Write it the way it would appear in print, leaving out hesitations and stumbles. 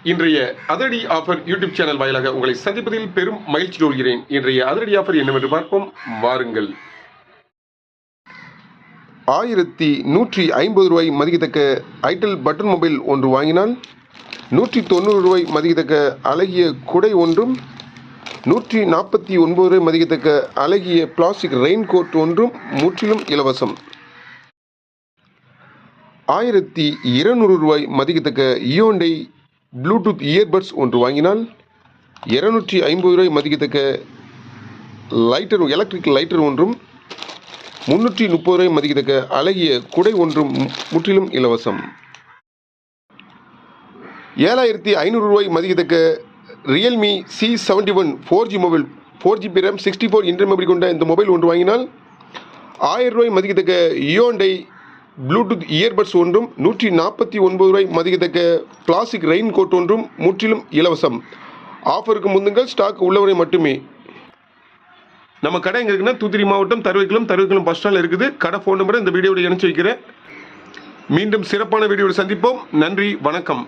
இன்றைய அதிரடி offer YouTube channel வாயிலாக உங்களை சந்திப்பதில் பெரும் மகிழ்ச்சி கொள்கிறேன். இன்றைய அதிரடி ஆஃபர் என்னவென்று பார்ப்போம், வாருங்கள். 1150 ரூபாய் மதிக்கத்தக்க ஐட்டல் பட்டன் மொபைல் ஒன்று வாங்கினால் 190 ரூபாய் மதிக்கத்தக்க அழகிய குடை ஒன்றும் 149 ரூபாய் மதிக்கத்தக்க அழகிய பிளாஸ்டிக் ரெயின் கோட் ஒன்றும் முற்றிலும் இலவசம். 1200 ரூபாய் மதிக்கத்தக்க ஈயோண்டை ப்ளூடூத் இயர்பட்ஸ் ஒன்று வாங்கினால் 250 ரூபாய் மதிக்கத்தக்க எலக்ட்ரிக் லைட்டர் ஒன்றும் 330 ரூபாய் மதிக்கத்தக்க அழகிய குடை ஒன்றும் முற்றிலும் இலவசம். 7500 ரூபாய் மதிக்கத்தக்க Realme C71 4G mobile 4GB RAM 64 inter memory கொண்ட இந்த மொபைல் ஒன்று வாங்கினால் 1000 ரூபாய் மதிக்கத்தக்க ஈயோண்டை ப்ளூடூத் இயர்பட்ஸ் ஒன்றும் 149 ரூபாய் மதிக்கத்தக்க பிளாஸ்டிக் ரெயின் கோட் ஒன்றும் முற்றிலும் இலவசம். ஆஃபருக்கு முந்துங்கள், ஸ்டாக் உள்ளவரை மட்டுமே. நம்ம கடை எங்கே இருக்குன்னா தூத்துக்குடி மாவட்டம் தருவைக்குளம் பஸ் ஸ்டாண்டில் இருக்குது. கடை ஃபோன் நம்பரை இந்த வீடியோவில் இணைச்சு வைக்கிறேன். மீண்டும் சிறப்பான வீடியோவில் சந்திப்போம். நன்றி, வணக்கம்.